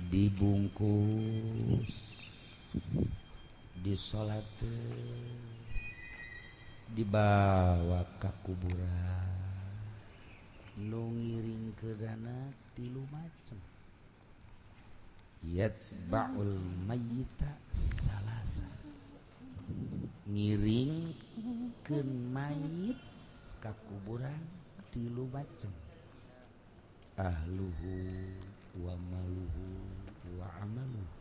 dibungkus disolate dibawa ke kuburan nu ngiring ke dana tilu macem yatsba'ul mayyita salasa ngiring ke mayit ke kuburan tilu macem ahluhu wa maluhu wa amaluhu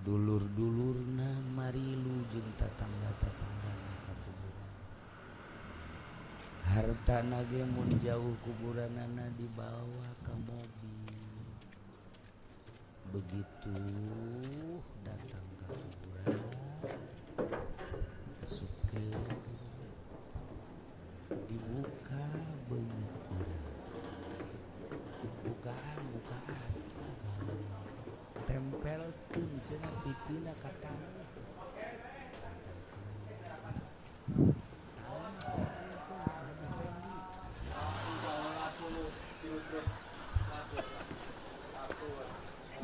dulur-dulurna marilu jeung tatangga-tatanggana ka kuburan hartana ge mun jauh kuburanana dibawa ka mobil begitu datang ke kuburan asukeun dibuka beungeut urang bukaan tempelkeun cenah pipina ka tanah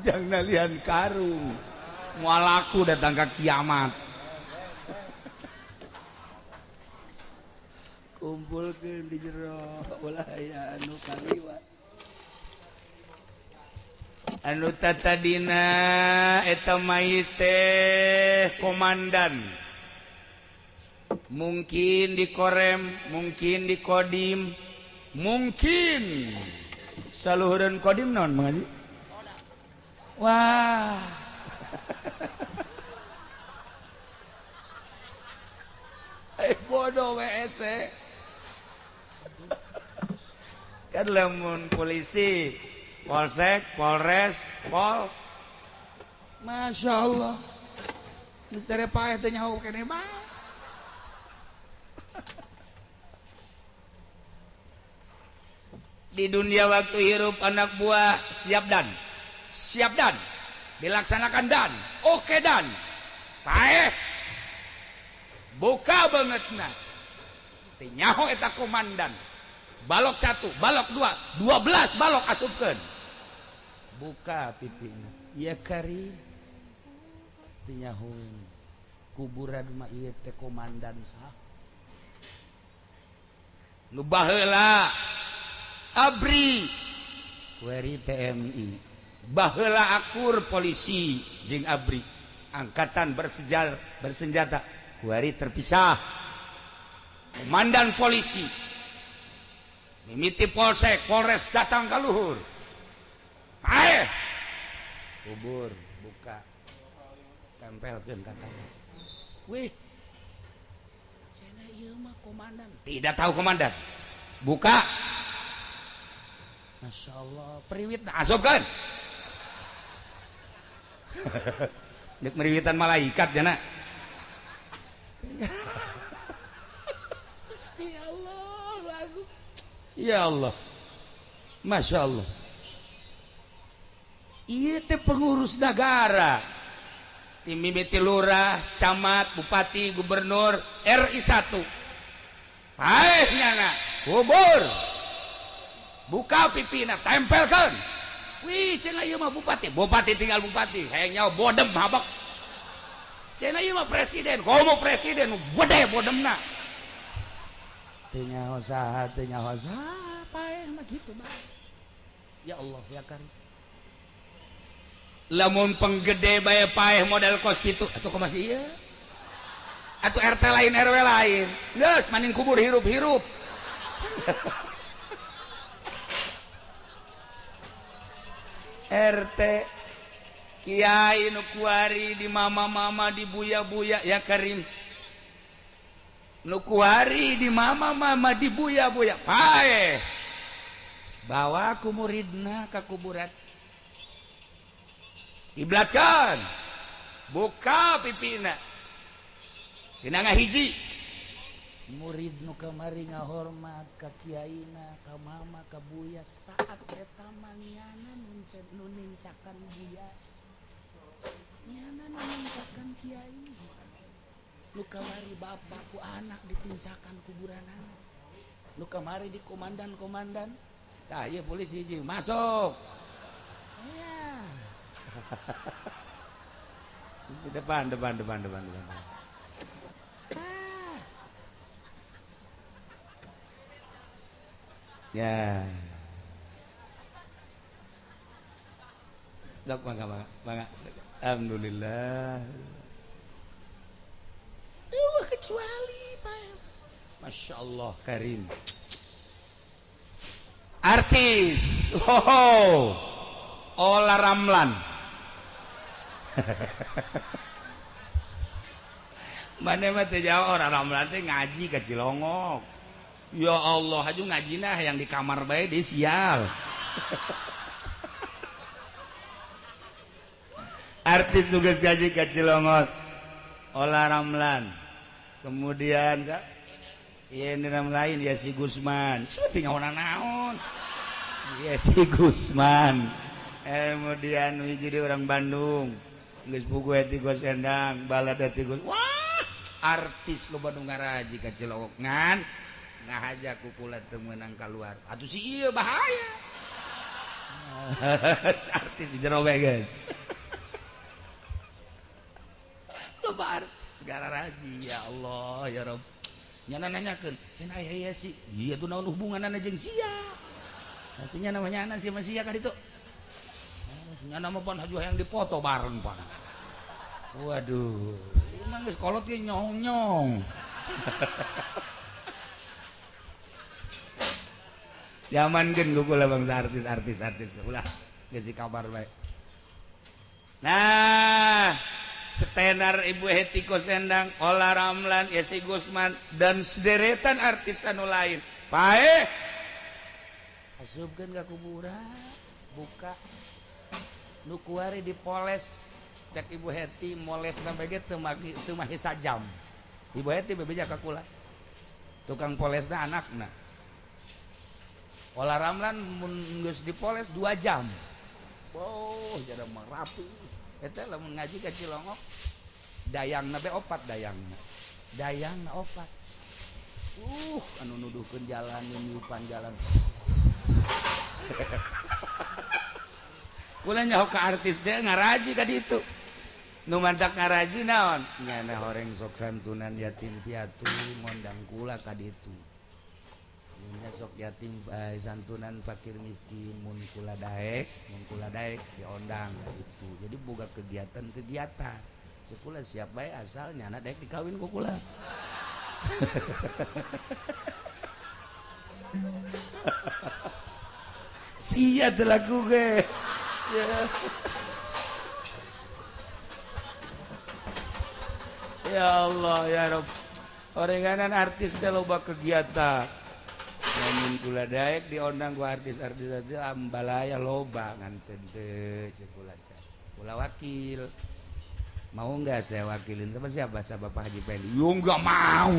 jangan nalian karung moal aku datang ke kiamat kumpulkeun di jero ulah aya anu kaliwat anu tatadina eta mayit teh komandan mungkin di korem mungkin di kodim mungkin saluhureun kodim naon Mang Haji wah bodoh WC kan lamun polisi polsek polres pol masya Allah misteri paeh teh nyaho kene mah di dunia waktu hirup anak buah siap dan dilaksanakan dan oke dan paeh buka bangetna teh nyaho eta komandan balok 1 balok 2 12 balok asupkeun buka pipina ya kari teh nyaho kuburan mah ieu teh komandan sah nu baheula abri weri TMI baheula akur polisi jeung abri angkatan bersenjata weri terpisah komandan polisi mimiti polsek polres datang ka luhur ae kubur buka tempelkeun ka tanah wih cenah ieu mah komandan tidak tahu komandan buka masya Allah periwit asupkeun dek meriwitan malaikat jana Gusti Allah lagu ya Allah masya Allah ieu teh pengurus negara tim mimiti lurah camat bupati gubernur RI 1 paeh nyana kubur buka pipina tempelkeun wih cenah ieu mah bupati tinggal bupati hayang nyawa bodem habak cenah ieu mah presiden komo presiden gede bodemna teu nyaho saha paeh mah kitu mah ya Allah ya karim lamun penggede bae paeh model kos kitu atuh kumaha sih ieu atuh RT lain RW lain geus maning kubur hirup-hirup RT kiai nu kuari di mama-mama di buya-buya ya Karim nu kuari di mama-mama di buya-buya paeh bawa ku muridna ka kuburan iblatkan buka pipina dina ngahiji murid nu kamari ngahormat ka kiaina ka mama ka buya saat eta mangyana nu nincakan buya nyana nu nincakan kiai nu kamari bapak ku anak dipincakan kuburanana nu kamari di komandan tah ieu polisi hiji masuk iya depan ya dok mangga alhamdulillah kecuali Pak Masya Allah Karim artis Ola Ramlan mana mah teh jauh orang Ramlan teh ngaji ke Cilongok ya Allah aju ngajina yang di kamar bae di sial artis tugas gaji ke Cilongok Ola Ramlan kemudian iya ini nama lain ya si Gusman seperti naon ya si Gusman kemudian jadi orang Bandung geus buku hati Gos Endang balad hati Gos wah artis lo Bandung ngaraji ka Cilongok ngan ngahaja kukula teu meunang keluar atuh si ieu bahaya artis di jero we guys lo artis segala raji ya Allah ya Rob nyana nanyakeun cenah aya sih ieu tuh naon hubunganna jeung sia artinya namanya anak sama sia ka ditu nyana mah pan haju hayang dipoto bareng pan waduh emang geus kolot ge nyong-nyong Diamankeun kukula bangsa artis ulah geus kabar bae nah setenar Ibu Heti Kosendang, Ola Ramlan, Yesi Gusman, dan sederetan artis anu lain. Pae, asupkeun ka kuburan, buka, nu kuari dipoles, cek Ibu Heti moles sampai ge teu mah sajam. Ibu Heti bebeja ka kula, tukang polesna anakna. Ola Ramlan mun geus dipoles 2 jam. Oh, jada mah rapi. Eta lamun ngaji ka Cilongok dayangna be 4 dayangna 4 anu nuduhkeun jalan nyupan jalan kula nyaho ka artis teh ngaraji ka ditu nu mantak ngaraji naon nyana horeng sok santunan yatim piatu ngondang kula ka ditu nya sok yatim santunan fakir miskin mun kula daek diondang gitu jadi boga kegiatan sekula siap bae asal nyana daek dikawin ku kula sia telaku ge ya Allah ya Rabb orenganan artis teh loba kegiatan namun kula daek diondang ku artis-artis aja ambalaya loba nganten teh kula wakil mau enggak saya wakilin sama siapa Bapak Haji Pendi yo enggak mau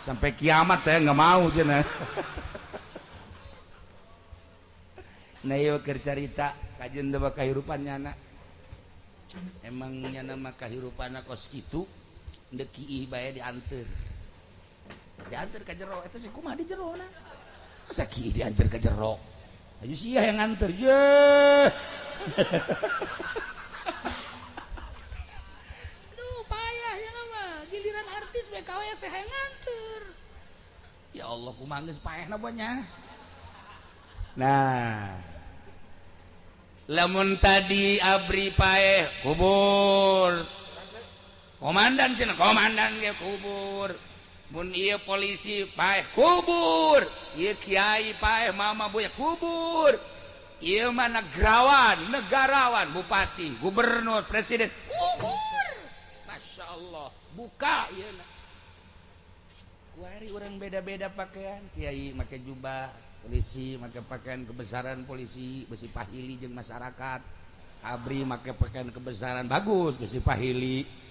sampai kiamat saya enggak mau cenah nah ieu keur carita kajeun teh kahirupan nyana emang nyana mah kahirupanna kos kitu deuk kiih bae dianteur ka jero eta sih kumaha di jerona masa kieu diantar ke jero aja sia yang nganter ye aduh payah ya mah giliran artis BKW saya yang nganter ya Allah kumaha geus payahna banyak nah lamun tadi abri paeh kubur komandan cenah komandan ge kubur mun ieu polisi paeh kubur ieu kiai paeh mama buya kubur ieu mah negarawan bupati gubernur presiden kubur Masya Allah buka ieu kuari orang beda-beda pakaian kiai make jubah polisi make pakaian kebesaran polisi besi pahili jeung masyarakat abri make pakaian kebesaran bagus besi pahili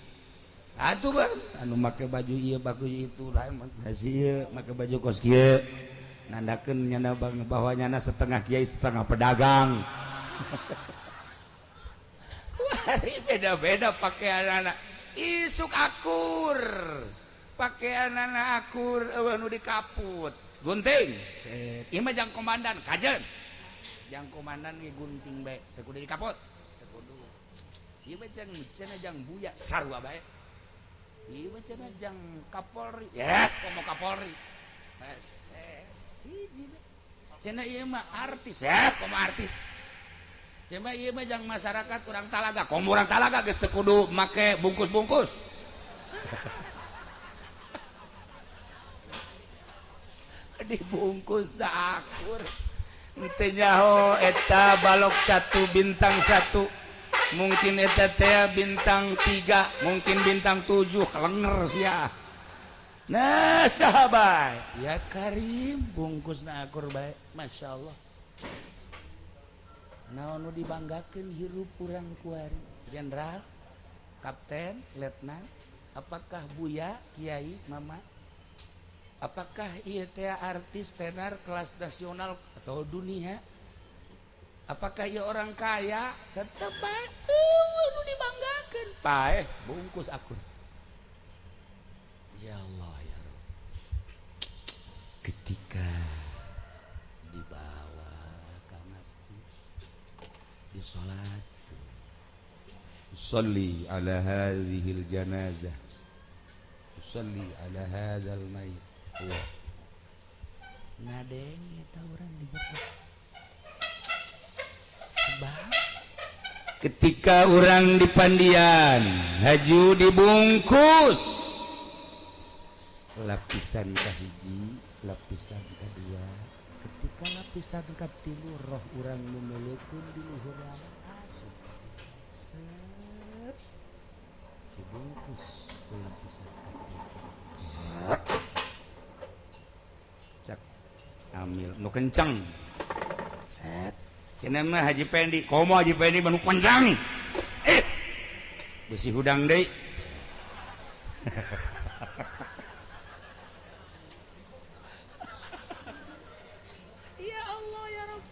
atuh bang anu make baju ieu bagus itu lain masih make baju kos kieu nandakeun nyana bang bahwa nyana setengah kiai setengah pedagang kuari beda-beda pakaian anak isuk akur pakaian anak akur anu dikaput gunting ieu mah jang komandan kajen jang komandan ge gunting bae teu kudu dikapot teu kudu ieu mah jang buya sarua bae ieu mah jang kapolri ya komo kapolri hiji cenah ieu mah artis ya komo artis cenah ieu mah jang masyarakat urang Talaga komo urang Talaga geus teu kudu make bungkus-bungkus dibungkus da akur teu nyaho eta balok 1 bintang 1 mungkin eta teh bintang 3 mungkin bintang 7 kelenger sia nah sahabat ya Karim bungkus na akur bae masyaallah naon nu dibanggakeun hirup urang kuari jenderal kapten letnan apakah buya kiai mama apakah ieu teh artis tenar kelas nasional atau dunia apakah ieu orang kaya tetep bae nu dibanggakeun paeh bungkus akur ya Allah ya Rabb ketika dibawa ka masjid disolat sholli ala hadhil janazah sholli ala hadzal mayit Allah ngadeng eta urang di Jepang sebab ketika urang di pandian haju dibungkus lapisan kahiji lapisan kedua ketika lapisan katilu roh urang nu meleukeun di luhur asup set dibungkus ku lapisan katilu amil nu kencang set cenah mah Haji Pendi komo Haji Pendi mah nu panjang besi hudang deui ya Allah ya Rabb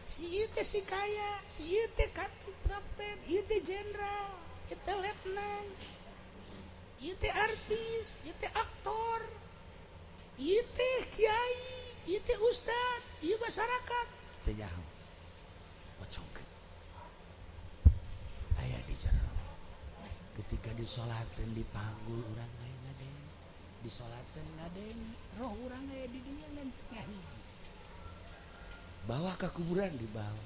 si ieu teh si kaya si ieu teh kapten ieu teh jenderal ieu teh letnan ieu teh artis ieu teh aktor ieu teh kiai ieu teh ustad ieu masyarakat teu nyaho pocongkeun aya di jero ketika disolateun dipanggul urang aya ngadeng disolateun ngadeng roh urang aya di dunia ngan hiji bawa ka kuburan dibawa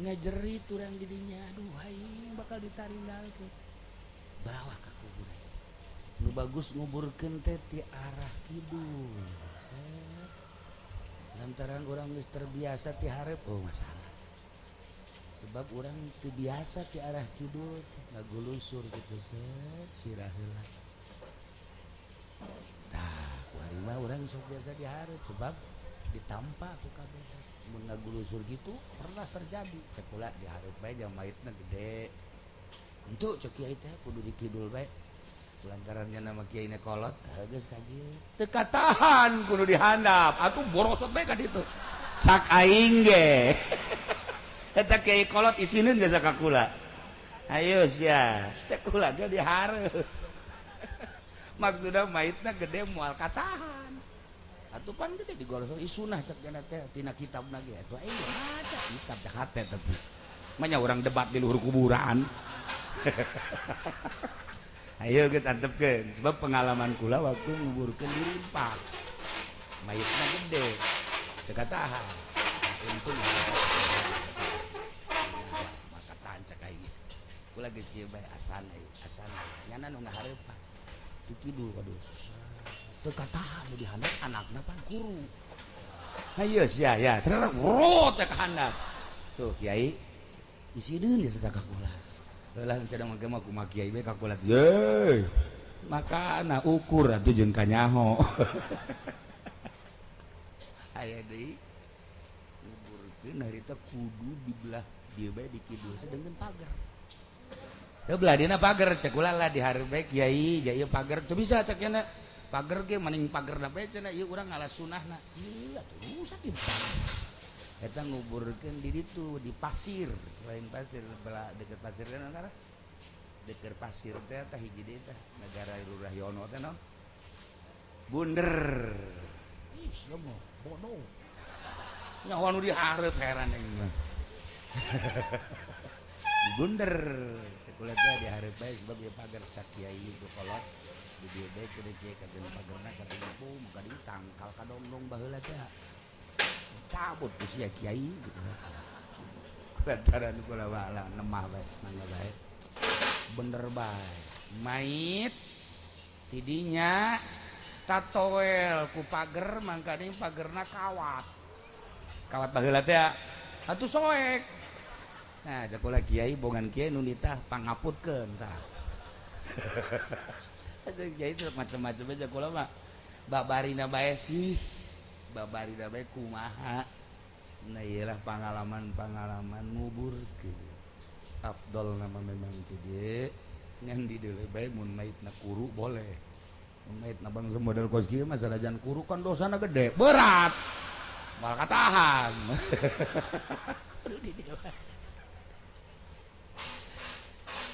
ngajerit urang di dinya aduh aing bakal ditaringgalkeun bawa ka kuburan nu bagus nguburkeun teh ti arah kidul set lantaran urang geus terbiasa ti hareup oh masalah sebab urang teu biasa ti arah kidul ngagulusur kitu set sirah heula tah kuari mah urang sok biasa di hareup sebab ditampa ku kabeh mun ngagulusur gitu pernah terjadi cek ulah di hareup bae jang maitna gede entu cek kiai teh kudu di kidul bae lantarannya nama kiai ne kolot geus kajieu teu katahan kudu dihandap atuh borosot bae ka ditu sak aing ge eta kiai kolot isineun geus ka kula ayo sia cek kula ge dihareup maksudna maitna gede moal katahan atuh pan gede digolosor isunah cek cenah teh tina kitabna ge atuh aing maca kitab teh hate tapi manya urang debat di luhur kuburan ayo kita antepkeun sebab pengalaman kula waktu nguburkeun di Rimpak mayitna gede teu katahan untung maka tancak aing kula geus kieu bae asan nyana nu ngahareupan tu kidul waduh teu katahan nu dihandap anakna pan kuru ayo sia ya terus rot teh ka handap tuh kiai isideun dia sedekah kula lah cadang mangke mah kumaha kiai bae ka kula ye makana ukur atuh jeung kanyaho aya deui nguburkeun harita kudu dibelah dieu bae di kidul sedengkeun pagar teu belah dina pagar cek ulah lah di hareup bae kiai ja ieu pagar teu bisa cek cenah pagar ge maning pagarna bae cenah ieu urang ngalah sunahna ieu atuh rusak ieu eta nguburkeun di ditu di pasir lain pasir belah deket pasir kan antara deket pasir teh tah hiji deui tah negara Lurah Yono teh naon bunder ih siapa bodoh nyawa nu diharap heran yang mah bunder cekulat teh diharap bae sebab dia pagar cak kiai itu kolot di dia bae ke dia kaden pagarna kaden bu muka ditangkal kadondong baheula teh cabut ku sia kiai gitu kulantaran kula wala nemah bae mangga bae bener bae mait tidinya tatoel ku pager mangkana pagerna kawat baheula teh atuh soek nah jakola kiai bongan kiai nu nitah pangaputkeun tah atuh kiai teh macam-macam aja jakola mah babarina bae sih babarina bae kumaha nah iyalah pengalaman nguburkeun afdol nama memang teh dieu ngan di deuleu bae mun maitna kuru boleh mun maitna bangsa model kos kieu mah sanajan kuru kan dosana gede berat malah katahan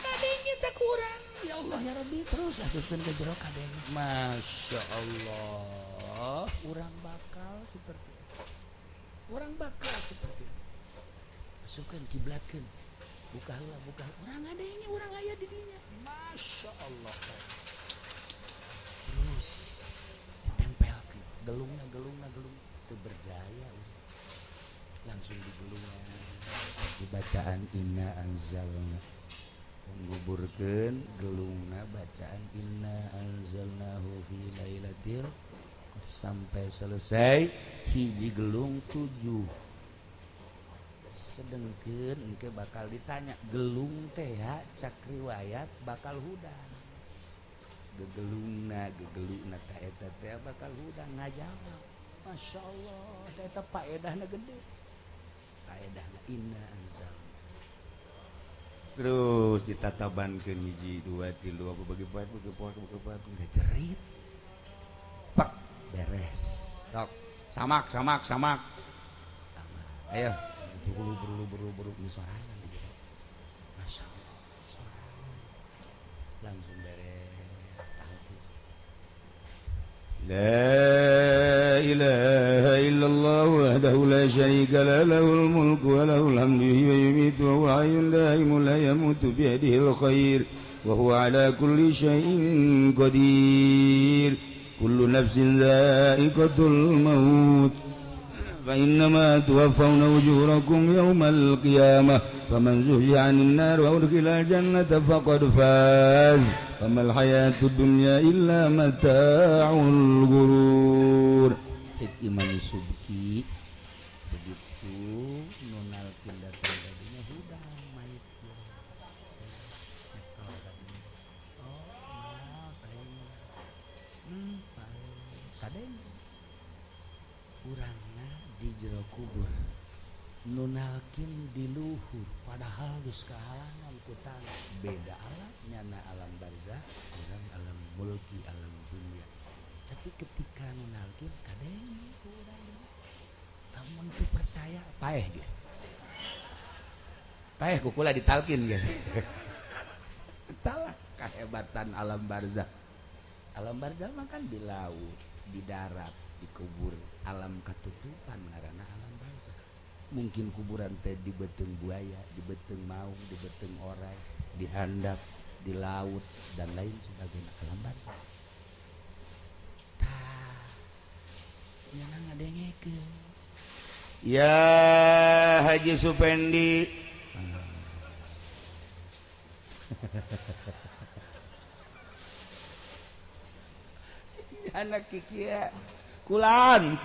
kadeng kita kurang ya Allah ya Rabbi terus asupkeun ke jero kadeng Masya Allah urang bakal seperti itu asupkeun kiblatkeun buka heula urang adanya urang aya di dinya Masya Allah terus ditempelkeun gelungna teu berdaya langsung digelungan dibacaan inna anzalna nguburkeun gelungna bacaan inna anzalnahu fi lailatul sampai selesai hiji gelung 7 sedengkeun engke bakal ditanya gelung teh cak riwayat bakal hudang gegelungna ta eta teh bakal hudang ngajawab Masya Allah eta paedahna gede paedahna inna anzal terus ditatabankeun hiji 2 3 apa bagi poe enggak cerit pak beres sok samak ayo buru ini suaranya Masya Allah suaranya langsung beres tahu La ilaha illallah wahdahu la syarika la lahul mulku wa lahul hamdu wa yumiitu wa huwa hayyun da'imun la yamutu bi yadihil khair wa huwa ala kulli syai'in qadir kullu nafsin dha'iqatul maut fa innama tuwaffawna ujurakum yawmal qiyamah faman zuhziha 'anil nar wa udkhilal jannata faqad faz famal hayatud dunya illa mata'ul ghurur cek Imam Subki begitu nunalkeun datang tadinya hudang mait kadeng urangna di jero kubur nunalkeun di luhur padahal geus kahalangan ku tanah beda alam nyana alam barzakh urang alam mulki alam dunia tapi ketika nunalkeun kadeng ku urang lamun teu percaya paeh ge paeh ku kula ditalkin ge talah kahebatan alam barzakh mah kan di laut di darat di kubur alam katutupan ngaranna alam barzakh mungkin kuburan teh di beteng buaya di beteng maung di beteng orai di handap di laut dan lain sebagainya alam barzakh tah nyana ngadengekeun ya Haji Supendi anak kikia kulan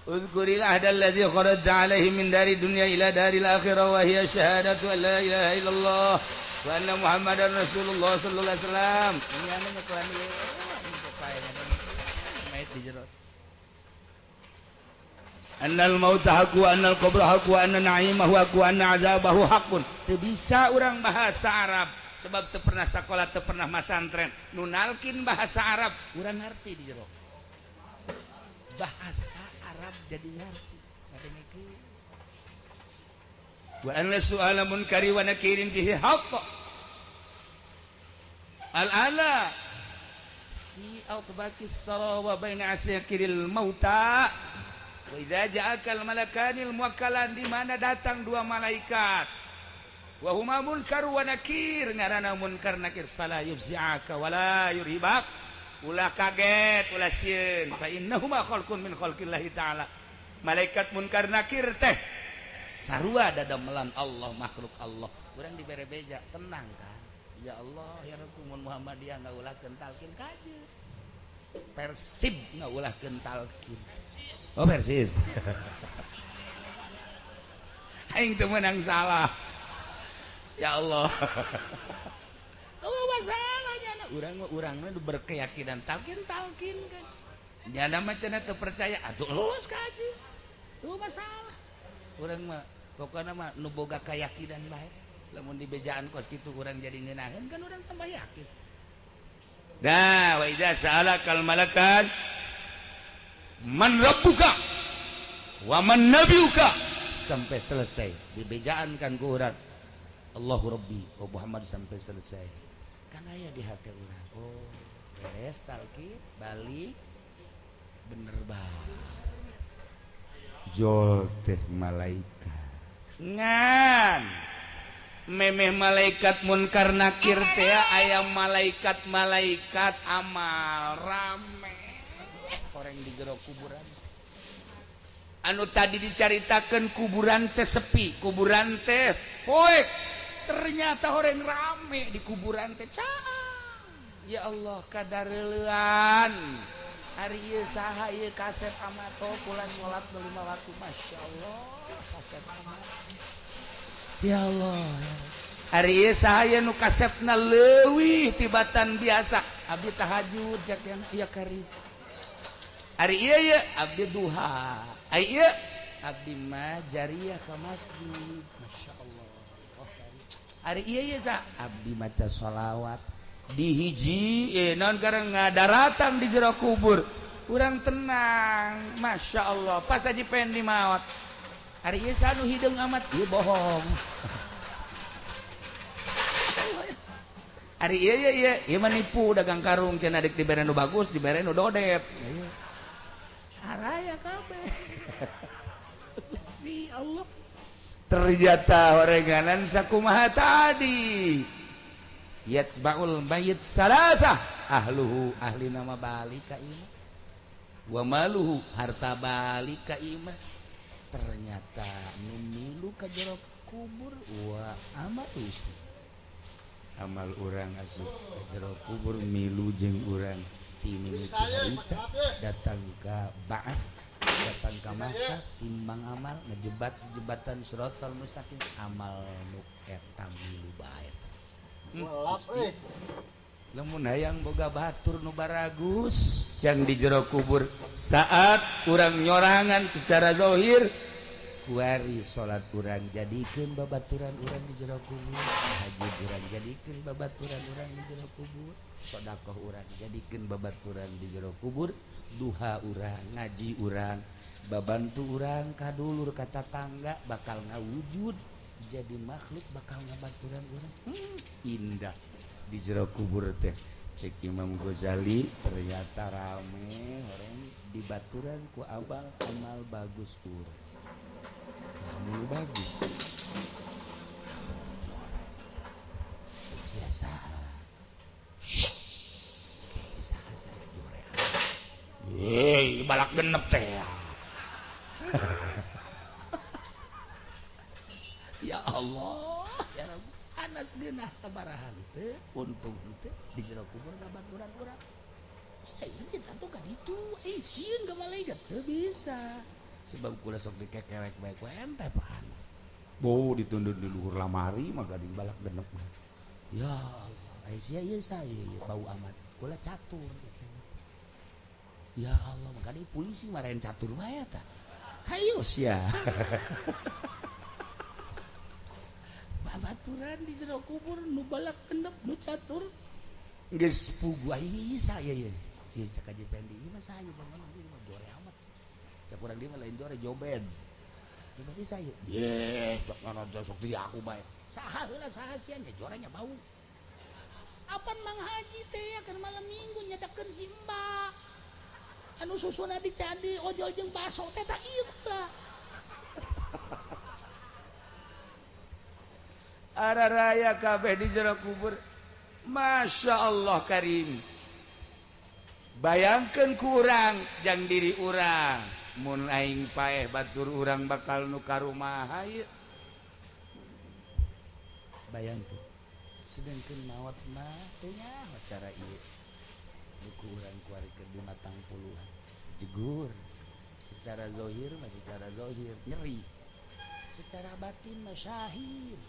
Udhkuril ahdal ladzi kharajta alaihi min dari dunya ila daril akhirah wa hiya syahadatu an la ilaha illallah wa anna muhammadar rasulullah sallallahu alaihi wasallam ini namanya kulan ini pokoknya mait di jero annal mauta haqqu wa annal qabra haqqu wa anna na'imahu haqqu wa anna azabahu haqqun teu bisa urang bahasa Arab sebab teu pernah sakola teu pernah masantren nunalkin bahasa Arab urang ngarti di jero bahasa Arab jadi ngarti ngadengekeun wa anna su'ala munkari wa nakirin bihi haqq al ala fi autbaqis sara wa baina asyakiril mauta. Wa idza ja'akal malakanil muwakkalan, di mana datang dua malaikat. Wa huma munkar wa nakir, ngaranna munkar nakir, fala yufzi'aka wala yurhibak. Ulah kaget, ulah sieun, fa innahuma khalqun min khalqillahi ta'ala. Malaikat munkar nakir teh sarua dadamelan Allah, makhluk Allah. Urang dibere beja tenang kan. Ya Allah, ya Rabbul Muhammadiyah ngaulahkeun talqin kaje. Persib ngaulahkeun talqin. Oh Persis. Aing teu meunang salah. Ya Allah. Oh masalahnya urang mah berkeyakinan talqin kan. Nyana mah cenah teu percaya atuh lulus ka haji. Tuh masalah. Urang mah pokona mah nu boga keyakinan bae. Lamun di bejaan kos kitu urang jadi ngeunaheun kan urang tambah yakin. Nah, wa idza sa'alakal malakan man rabbuka wa man nabiyuka, sampai selesai dibejaan kan ku urang Allahu Rabbi wa Muhammad sampai selesai kan aya di hati urang. Oh beres talqin balik bener banget jol teh malaikat ngan memeh malaikat munkar nakir teh aya malaikat amal rame orang di jero kuburan. Anu tadi dicaritakeun kuburan teh sepi, kuburan teh poek, ternyata orang rame di kuburan teh caang. Ya Allah kadareulean. Ari ieu saha ieu kaset amato pulang salat 5 waktu, Masya Allah kaset amat. Ya Allah. Ari ieu saha ieu nu kasepna leuwih tibatan biasa. Abdi tahajud jak ieu kari. Ari ieu abdi duha. Ai ieu abdi mah jariyah ka masjid. Masya Allah. Ari ieu sa abdi maca sholawat di hiji naon kareng ngadaratan di jero kubur. Urang tenang, Masya Allah. Pas aja pengen dimaot. Ari ieu sa nu hideung amat ieu bohong. Ari ieu mah nipu dagang karung cenah dek dibere nu bagus, dibere nu dodep. Araya kabeh. Gusti Allah. Ternyata orenganan sakumaha tadi. Yatsba'ul mayit salasah, ahluhu ahli nama balik ka imah. Wa maluhu harta balik ka imah. Ternyata nu milu ka jero kubur wa amalu. Amal urang asup ka jero kubur milu jeung urang. Datang ke ba'as, datang ke masa timbang amal ngejebat jebatan suratul mustaqim amal nu eta milu bae. Lamun hayang boga batur nu baragus can di jero kubur saat urang nyorangan secara zahir kuari salat urang jadikeun babaturan urang di jero kubur, haji urang jadikeun babaturan urang di jero kubur, sedekah urang jadikeun babaturan di jero kubur, duha urang, ngaji urang, babantu urang kadulur ka tatangga bakal ngawujud jadi makhluk bakal ngabaturan urang. Indah di jero kubur teh cek Imam Ghazali ternyata rame orang dibaturan ku abal amal bagus urang. Mulu bagus. Biasa. Balak genep teh. Ya Allah, ya Rabb, anas geunah sabaraha teh untung teh di jero kubur ngabaturan urang. Saya kita tuh kan itu, sieun ka malaikat teu bisa. Sebab kula sok dikekerek bae ku ente pan. Bo ditundun di luhur lamari mah gading balak genep. Ya Allah, ai sia ieu saya bau amat. Kula catur. Ya Allah, makanya polisi marahin catur bae eta. Hayu sia. Babaturan di jero kubur nu balak genep nu catur. Geus pugu ai saya ieu. Si cakaji pendi ieu mah saya bangun ieu mah jore amat. Cak urang dia mah lain jore joben. Berarti saya. Sok ngono sok di aku bae. Saha heula saha sia nya jorenya bau. Apan Mang Haji teh akan malam minggu nyadakeun si Mbak anu susuna dicadi ojol jeung baso teh tak ieu lah araraya kabeh di jero kubur. Masya Allah karim. Bayangkeun ku urang jang diri urang mun aing paeh batur urang bakal nu ka rumaha ieu. Bayangkeun sedengkeun maot mah teu nyaho cara ieu. Buku urang kuarikeun di matang puluhan. Jegur. Secara zahir mah secara zahir nyeri. Secara batin mah syahid.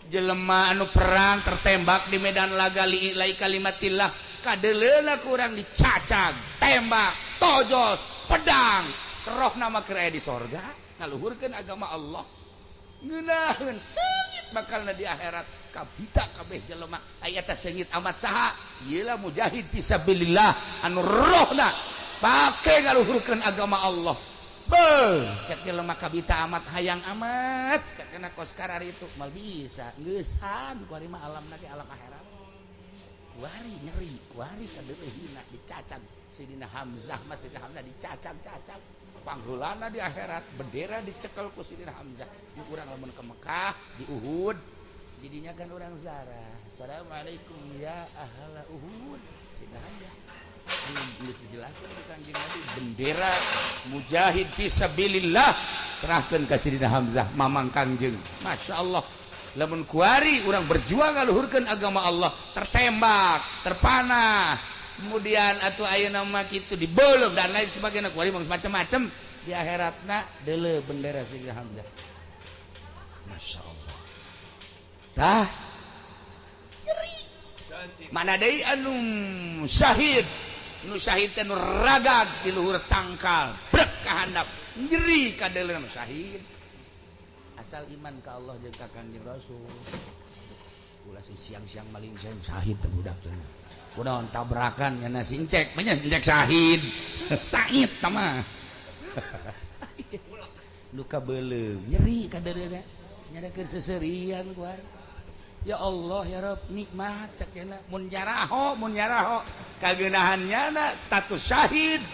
Jelema anu perang tertembak di medan laga lai kalimatillah kadeleuna kurang dicacag tembak tojos pedang roh nama keur aya di sorga ngaluhurkeun agama Allah ngeunaheun seungit bakalna di akhirat kabita kabeh jelema aya teh seungit amat saha ieu lah mujahid fisabilillah anu rohna pake ngaluhurkeun agama Allah. Beuh, cek jelema kabita amat hayang amat, cek kena kos karari itu mal bisa, ngeusan kuari mah alamna ge alam akhirat. Kuari nyeri, kuari kadeuleuhina dicacag Sidina Hamzah mah Sidina Hamzah dicacag-cacag. Panggulana di akhirat, bendera dicekel ku Sidina Hamzah. Nu urang lamun ke Mekah, di Uhud, didinya kan urang zarah. Assalamualaikum ya ahla Uhud. Sidina Hamzah dijelaskan di Kanjeng Nabi bendera mujahid fisabilillah serahkeun ka Sidina Hamzah mamang Kangjeng. Masya Allah lamun kuari urang berjuang ngaluhurkeun agama Allah tertembak terpanah kemudian atuh ayeuna mah kitu dibeuleuh dan lain sebagainya kuari mah macam-macam di akhiratna deuleu bendera Sidina Hamzah. Masya Allah tah nyeri mana deui anu syahid nu syahid teh nu ragag di luhur tangkal brek ka handap nyeri ka deuleuh syahid asal iman ka Allah jeung ka Kanjeng Rasul. Ulah si siang-siang maling syahid teh budak teh kunaon tabrakan nya nasi encek nya encek syahid said tah mah nu kabeuleuh nyeri ka deuleuh nyadakeun seuseurian kuar. Ya Allah ya Rabb nikmat cek cenah mun nyaraho kageunahannya na status syahid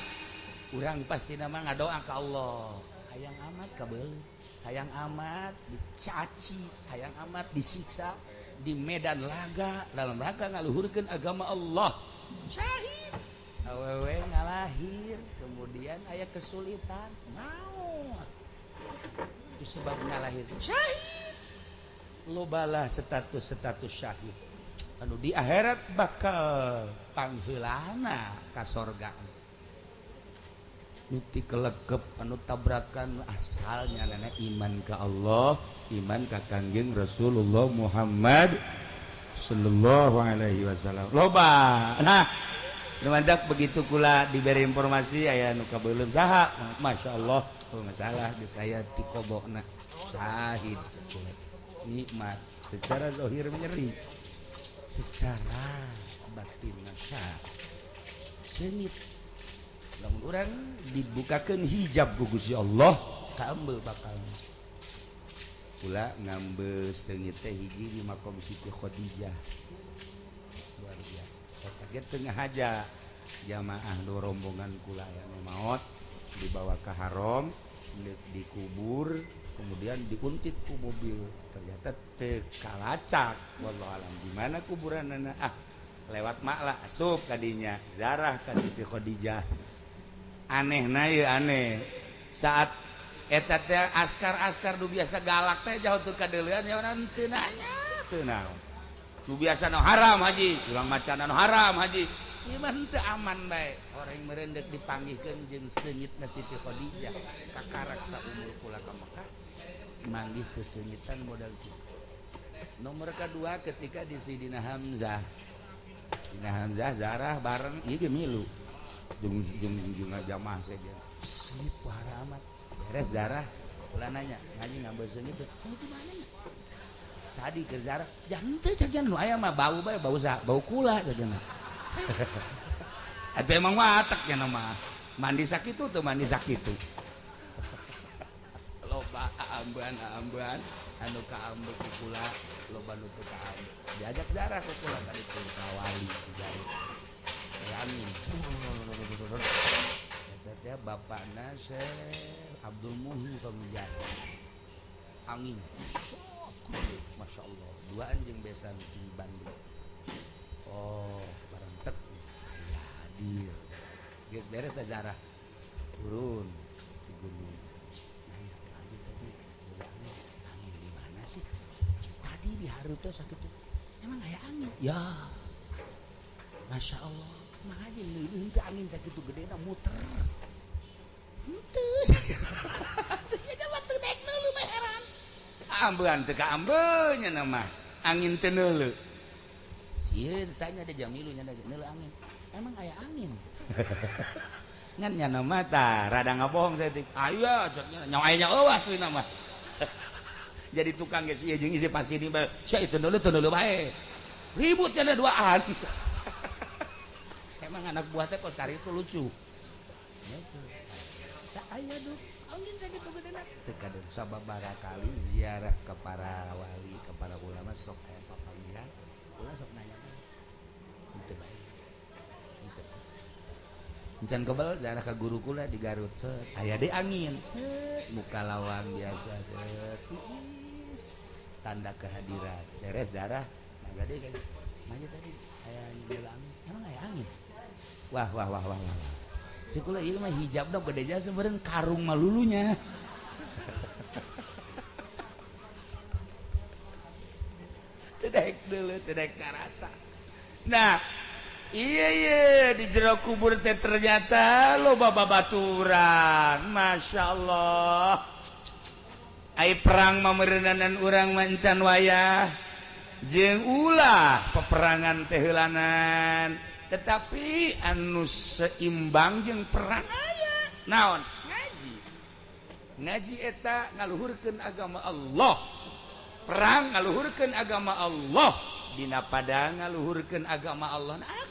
urang pasti nama ngadoa ka Allah hayang amat kabeuleuh hayang amat dicaci hayang amat disiksa di medan laga dalam rangka ngaluhurkeun agama Allah syahid awewe ngalahir kemudian aya kesulitan naon itu sebab ngalahir syahid lobalah status syahid anu di akhirat bakal pangheulana ka sorga nu ti kelegep anu tabrakan asalnya nana iman ka Allah iman ka Kangjeng Rasulullah Muhammad sallallahu alaihi wasallam loba. Nah numandak begitu kula diberi informasi aya nu kabeuleuh saha Masya Allah oh masalah geus aya ti qobona syahid nikmat secara zahir nyeri secara batin syah seungit lamun urang dibukakeun hijab ku Gusti Allah kaembel bakal kula ngambil seungit teh hiji di makom Siti Khadijah luar biasa kaget tengah haja jamaah do rombongan kula aya maot dibawa ke haram dikubur kemudian diuntit ku mobil ternyata teu kalacak wallahu alam di mana kuburanna lewat maklah asup kadinya zarah ka Siti Khadijah anehna ye aneh saat eta teh askar-askar nu biasa galak teh jauh teu kadeuleuan ya urang teu nanya teu naon nu biasa nu haram haji ulang macan nu haram haji iman teu aman bae orang merendeuk dipanggihkeun jeung seungitna Siti Khadijah kakarak saumur kula ka Mekah manggih seseungitan modal kitu. Nomor kedua ketika di Sidina Hamzah zarah bareng ieu ge milu jeung jamaah saja seungit para amat beres zarah kula nanya ngaji ngambil seungit teh di mana nya sadi keur zarah jangan teh cagian nu aya mah bau bae bau kula cagian atuh emang watak nya mah mandi sakitu teu mandi sakitu loba ambean anu kaambek ku kula loba nu teu kaambek diajak darah ku kula tadi teh ka wali Garut angin eta teh bapana Syekh Abdul Muhyi Pamujadi angin Masya Allah dua anjing besan di Bandung oh barang tek hadir geus beres teh zarah turun di gunung nanya lagi tadi angin di mana sih tadi di Hareup teh sakitu emang aya angin ya Masya Allah mah aja leuleung teh angin sakitu gedena muter henteu nya mah teu dek neuleuh mah heran ambean teu kaambeunya nama angin teu neuleuh sieun tanya deh Jamilu nya neuleuh angin emang aya angin ngan nya nama tah rada ngabohong saya teh aya nya aya nya eueuh asli nama jadi tukang geus ieu jeung isi pasir mah sia itu neuleuh bae ribut cenah duaan emang anak buah teh kos kari itu lucu tak aya duk angin sakitu gedena teu kadeung sababaraha kali ziarah ke para wali ke para ulama sok aya papanggilan ulah sok nanya henteu bae encan kebal daerah ka guru kula di Garut set aya deui angin set muka lawang biasa set tanda kehadiran beres darah naga deui kan manya tadi aya angin emang aya angin wah cek kula ieu mah hijab dong gede jasa beureun karung malulunya tedek deuleu tedek karasa nah iya di jero kubur teh ternyata loba babaturan Masya Allah ai perang mameureunanan urang mancan wayah jeung ulah peperangan teh heulanan tetapi anu seimbang jeung perang aya naon ngaji eta ngaluhurkeun agama Allah perang ngaluhurkeun agama Allah dina padang ngaluhurkeun agama Allah nah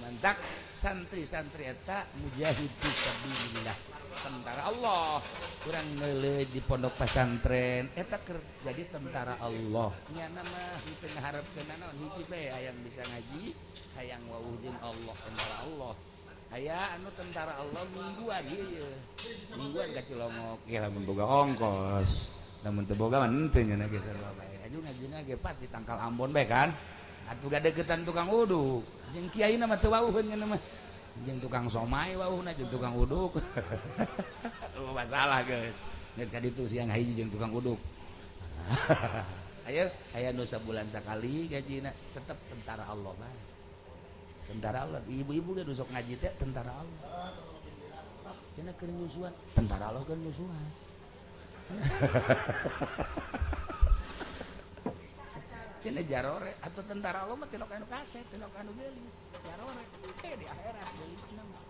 mantak santri-santri eta mujahid fisabilillah tentara Allah kurang neuleuh di pondok pesantren eta keur jadi tentara Allah nya nama henteu ngaharepkeun naon hiji bae hayang bisa ngaji hayang wawuh jeung Allah tentara Allah aya anu tentara Allah mingguan ieu mingguan ka Cilongok ge lamun boga ongkos lamun teu boga mah henteu nya ge sarua bae aju ngajina ge pas di Tangkal Ambon bae kan atuh gadegetan tukang uduk jeung kiaina mah teu wawuheun nya mah jeung tukang somai wawuhna jeung tukang uduk oh masalah guys geus ka ditu siang hiji jeung tukang uduk ayo aya nu sabulan sakali gajina tetep tentara Allah mah tentara Allah ibu-ibu ge sok ngaji teh tentara Allah cenah keur nyusuan tentara Allah keur nyusuan cenah jarore atau tentara Allah mah teu anu kaset teu anu geulis jarore di akhirat geulisna mah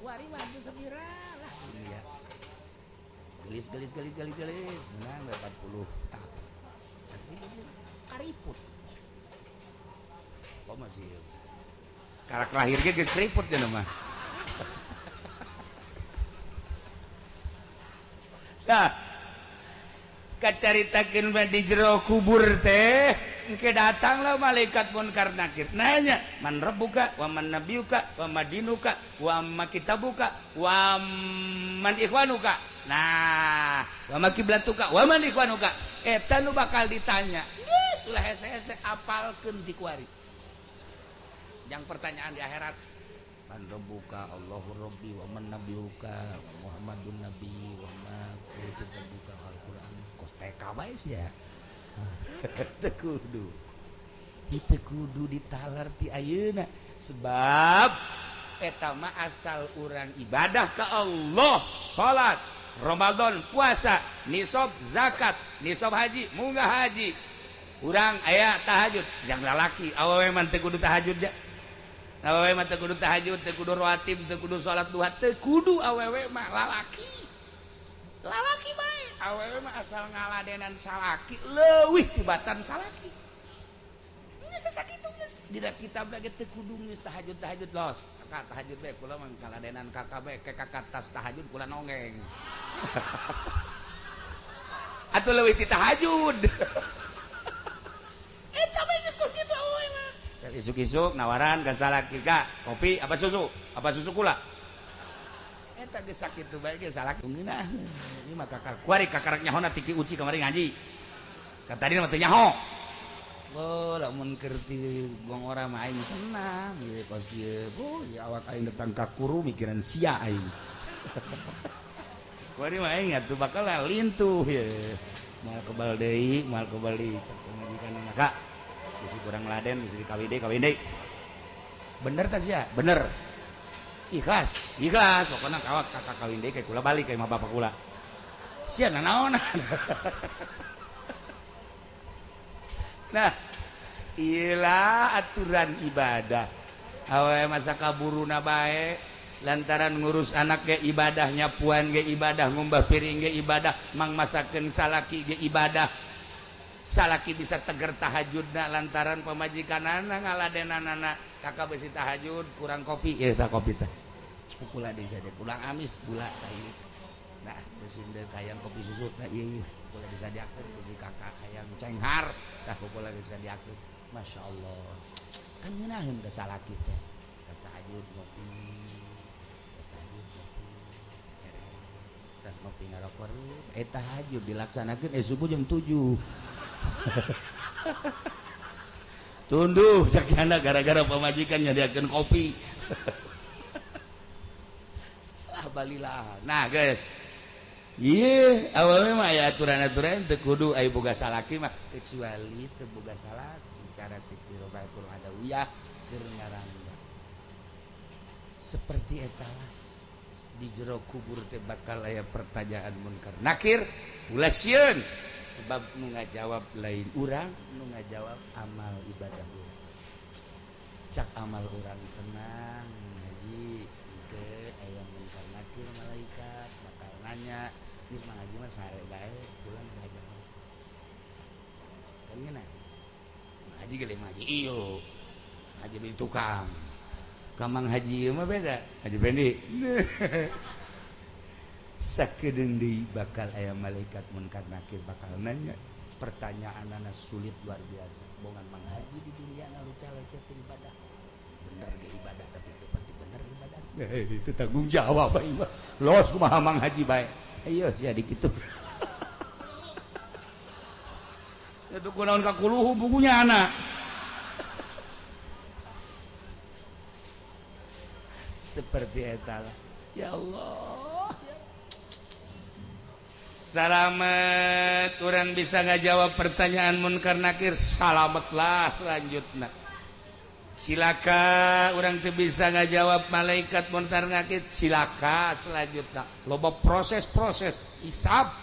wari maju sabira lah dunia gelis menang 40 tahun nanti kariput kok masih karak lahir ge geus keriput cenah mah nah kacaritakeun mah di jero kubur teh engke datanglah malaikat munkar nakir nanya man rabbuka wa man nabiyuka wa madinuka wa ma kitabuka wa man ikhwanuka nah wa ma kiblatuka wa man ikhwanuka eta nu bakal ditanya geus ulah hese-hese apalkeun di kuari yang pertanyaan di akhirat man rabbuka Allahu rabbi wa man nabiyuka Muhammadun nabi wa ma kitabuka Al-Qur'an kos TK bae sia teu kudu ditalar ti ayeuna sebab eta mah asal urang ibadah ka Allah salat Ramadan puasa nisab zakat nisab haji munggah haji urang aya tahajud yang lalaki awewe mah teu kudu tahajud ja awewe mah teu kudu tahajud teu kudu rawatib teu kudu salat duha teu kudu awewe mah lalaki bae awewe mah asal ngaladenan salaki leuwih tibatan salaki geus sakitu geus dina kitab lagi teu kudu geus tahajud los kakak tahajud bae kula mah ngaladenan kakak bae ke kakak tas tahajud kula nongeng atuh leuwih ti tahajud. Eta mah geus kos kitu awewe mah. Isuk-isuk nawaran ka salaki ka, kopi apa susu? Apa susu kula? Eta geus sakitu bae ge salaki geunah. Ieu mah kakak kuari kakarak nyahona tiki uci kamari ngaji. Ka tadi mah teu nyaho. Oh, lamun keur ti gong ora mah aing senang ieu kos ieu. Oh, ya awak aing datang ka kuru mikiran sia aing. Kuari mah aing atuh bakal lintuh ye. Moal kebal deui, moal kebal deui cek majikan maka bisi kurang laden bisi kawin deui. Bener tah sia? Bener. Ikhlas pokoknya kawak kakak kawin deui kayak kula balik kayak mah bapak kula sia nanaonan. Nah iyalah aturan ibadah awewe masa kaburuna bae lantaran ngurus anak ge ibadah nyapuan ge ibadah ngumbah piring ge ibadah mang masakeun salaki ge ibadah salaki bisa teger tahajudna lantaran pamajikanana ngaladenanana kakak besi tahajud kurang kopi tah kopi teh pula deui jadi kurang amis gula tah ieu nah besi deui kayang kopi susu tah ieu pula bisa diakeun besi kakak kayang cenghar tah pula bisa diakeun masyaallah kan ngeunaheun da salaki teh tas tahajud ngopi tas ngopi ngarokor tahajud dilaksanakeun subuh jam 7 tunduh cakiana gara-gara pamajikan nyadiakeun kopi. Salah balilah. Nah, guys. Ieu awalnya mah aya aturan-aturan teu kudu aya boga salaki mah kecuali teu boga salaki cara sikiratul adawiyah keur ngarangga. Seperti eta lah. Di jero kubur teh bakal aya pertanyaan munkar nakir ulah sieun sebab nu ngajawab lain urang nu ngajawab amal ibadah urang cak amal urang tenang ngaji ke aya munkar nakir malaikat bakal nanya geus ngaji mah sare bae pulang ngajawab kan geuna ngaji ge ngaji iyo ngaji beli tukang kamang haji mah beda haji bendi sakedeung deui bakal aya malaikat munkar nakir bakal nanya pertanyaanana sulit luar biasa bongan mang haji di dunia nu calecet ibadah bener ge ibadah tapi itu penting bener ibadah itu tanggung jawab ieu mah los kumaha mang haji bae ayo sia dikitu itu kunaon kakuluhu bukunya anak seperti eta lah ya Allah salamet orang bisa ngajawab pertanyaan munkar nakir salametlah selanjutnya silaka orang teu bisa ngajawab malaikat munkar nakir silaka selanjutnya loba proses-proses hisab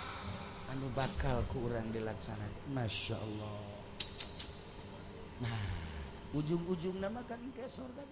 anu bakal ku urang dilaksanakeun masyaallah nah ujung-ujungna mah kan ke surga.